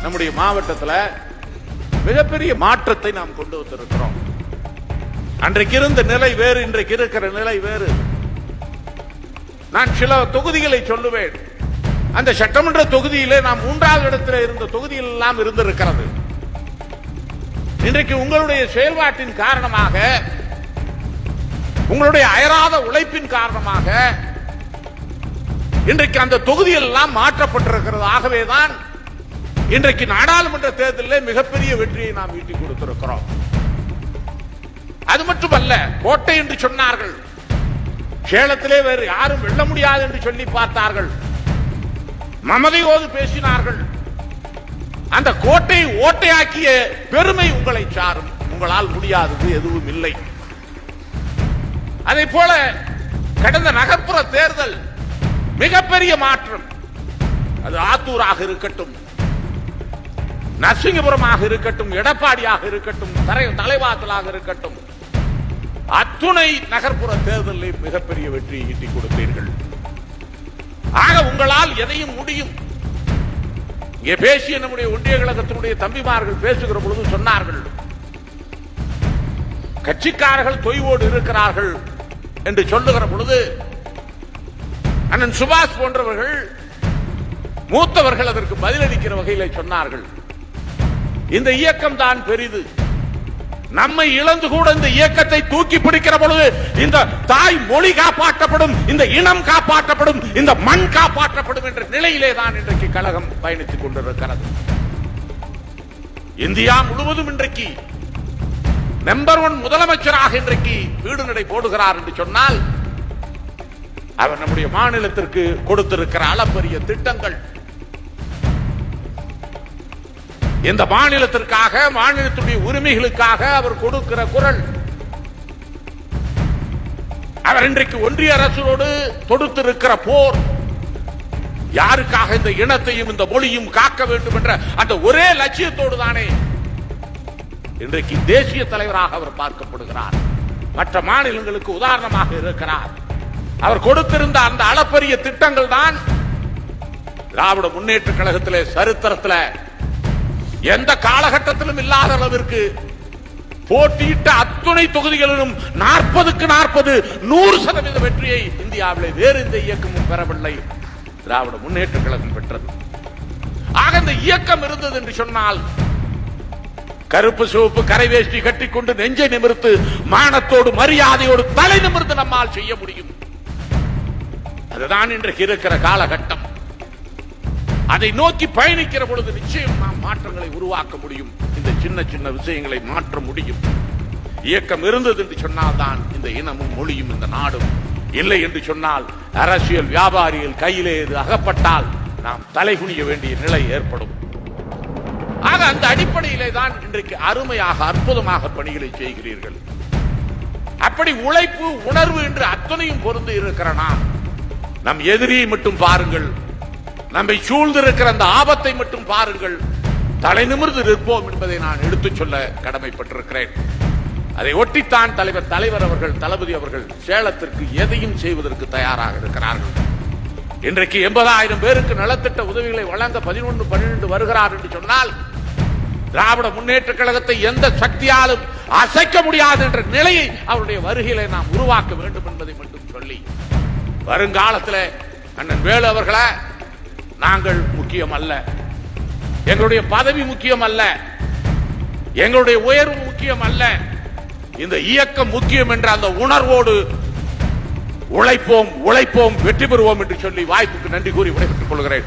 நம்முடைய மாவட்டத்தில் மிகப்பெரிய மாற்றத்தை நாம் கொண்டு வந்திருக்கிறோம். அன்றைக்கு இருந்த நிலை வேறு, இன்றைக்கு இருக்கிற நிலை வேறு. நான் சில தொகுதிகளை சொல்லுவேன். அந்த சட்டமன்ற தொகுதியிலே நாம் 3வது இடத்தில் இருந்த தொகுதியில் எல்லாம் இருந்திருக்கிறது. இன்றைக்கு உங்களுடைய செயல்பாட்டின் காரணமாக, உங்களுடைய அயராத உழைப்பின் காரணமாக இன்றைக்கு அந்த தொகுதிகள் எல்லாம் மாற்றப்பட்டிருக்கிறது. ஆகவேதான் இன்றைக்கு நாடாளுமன்ற தேர்தலில் மிகப்பெரிய வெற்றியை நாம் ஈட்டி கொடுத்திருக்கிறோம். அது மட்டுமல்ல, கோட்டை என்று சொன்னார்கள். சேலத்திலே வேறு யாரும் வெல்ல முடியாது என்று சொல்லி பார்த்தார்கள். மமதையோடு பேசினார்கள். அந்த கோட்டையை ஓட்டையாக்கிய பெருமை உங்களை சாரும். உங்களால் முடியாதது எதுவும் இல்லை. அதே போல கடந்த நகர்ப்புற தேர்தல் மிகப்பெரிய மாற்றம். அது ஆத்தூராக இருக்கட்டும், நரசிங்கபுரமாக இருக்கட்டும், எடப்பாடியாக இருக்கட்டும், தலைவாசலாக இருக்கட்டும், அத்துணை நகர்ப்புற தேர்தலில் மிகப்பெரிய வெற்றியை ஈட்டி கொடுத்தீர்கள். ஆக உங்களால் எதையும் முடியும். இங்கே பேசிய நம்முடைய ஒன்றிய கழகத்தினுடைய தம்பிமார்கள் பேசுகிற பொழுது சொன்னார்கள், கட்சிக்காரர்கள் தொய்வோடு இருக்கிறார்கள் என்று சொல்லுகிற பொழுது அண்ணன் சுபாஷ் போன்றவர்கள் மூத்தவர்கள் அதற்கு பதிலளிக்கிற வகையிலே சொன்னார்கள், இந்த இயக்கம் தான் பெரிது. நம்மை இழந்து கூட இந்த இயக்கத்தை தூக்கி பிடிக்கிற பொழுது இந்த தாய் மொழி காப்பாற்றப்படும், இந்த இனம் காப்பாற்றப்படும், இந்த மண் காப்பாற்றப்படும் என்ற நிலையிலே தான் இன்றைக்கு கழகம் பயணித்துக் கொண்டிருக்கிறது. இந்தியா முழுவதும் இன்றைக்கு நம்பர் 1 முதலமைச்சராக இன்றைக்கு வீடு நடை போடுகிறார் என்று சொன்னால் அவர் நம்முடைய மாநிலத்திற்கு கொடுத்திருக்கிற அளப்பரிய திட்டங்கள், இந்த மாநிலத்திற்காக, மாநிலத்துடைய உரிமைகளுக்காக அவர் கொடுக்கிற குரல், அவர் இன்றைக்கு ஒன்றிய அரசோடு தொடுத்திருக்கிற போர், யாருக்காக இந்த இனத்தையும் இந்த மொழியும் காக்க வேண்டும் என்ற அந்த ஒரே லட்சியத்தோடு தானே இன்றைக்கு தேசிய தலைவராக அவர் பார்க்கப்படுகிறார். மற்ற மாநிலங்களுக்கு உதாரணமாக இருக்கிறார். அவர் கொடுத்திருந்த அந்த அளப்பரிய திட்டங்கள் தான் திராவிட முன்னேற்ற கழகத்திலே சரித்திரத்தில் எந்த காலகட்டத்திலும் இல்லாத அளவிற்கு போட்டியிட்ட அத்துணை தொகுதிகளிலும் 40க்கு 40 100% வெற்றியை இந்தியாவிலே வேறு எந்த இயக்கமும் பெறவில்லை. திராவிட முன்னேற்ற கழகம் பெற்றது. ஆக இந்த இயக்கம் இருந்தது என்று சொன்னால் கருப்பு சிவப்பு கரைவேஷ்டி கட்டிக்கொண்டு நெஞ்சை நிமிர்த்து மானத்தோடு மரியாதையோடு தலை நிமிர்ந்து நம்மால் செய்ய முடியும். அதுதான் இன்றைக்கு இருக்கிற காலகட்டம். அதை நோக்கி பயணிக்கிற பொழுது நிச்சயம் நாம் மாற்றங்களை உருவாக்க முடியும். இந்த சின்ன சின்ன விஷயங்களை மாற்ற முடியும். இயக்கம் இருந்தது என்று சொன்னால் தான் இந்த இனமும் மொழியும் இந்த நாடும். இல்லை என்று சொன்னால் அரசியல் வியாபாரிகள் கையிலே இது அகப்பட்டால் நாம் தலைகுனிய வேண்டிய நிலை ஏற்படும். ஆக அந்த அடிப்படையிலே தான் இன்றைக்கு அருமையாக அற்புதமாக பணிகளை செய்கிறீர்கள். அப்படி உழைப்பு உணர்வு என்று அத்தனையும் பொருந்து இருக்கிற நம் எதிரியை மட்டும் பாருங்கள், நம்மை சூழ்ந்திருக்கிற அந்த ஆபத்தை மட்டும் பாருங்கள், தலை நிமிர்ந்து நிற்போம் என்பதை நான் எடுத்துச் சொல்ல கடமைப்பட்டிருக்கிறேன். அதை ஒட்டித்தான் தலைவர் அவர்கள், தளபதி அவர்கள் சேலத்திற்கு எதையும் செய்வதற்கு தயாராக இருக்கிறார்கள். இன்றைக்கு 80,000 பேருக்கு நலத்திட்ட உதவிகளை வழங்க 11, 12 வருகிறார் என்று சொன்னால் திராவிட முன்னேற்ற கழகத்தை எந்த சக்தியாலும் அசைக்க முடியாது என்ற நிலையை அவருடைய வருகையிலே நாம் உருவாக்க வேண்டும் என்பதை மட்டும் சொல்லி, வருங்காலத்தில் அண்ணன் வேலு அவர்களே, நாங்கள் முக்கியம் அல்ல, எங்களுடைய பதவி முக்கியம் அல்ல, எங்களுடைய உயர்வு முக்கியம் அல்ல, இந்த இயக்கம் முக்கியம் என்ற அந்த உணர்வோடு உழைப்போம், வெற்றி பெறுவோம் என்று சொல்லி வாய்ப்புக்கு நன்றி கூறி விடைபெற்றுக் கொள்கிறேன்.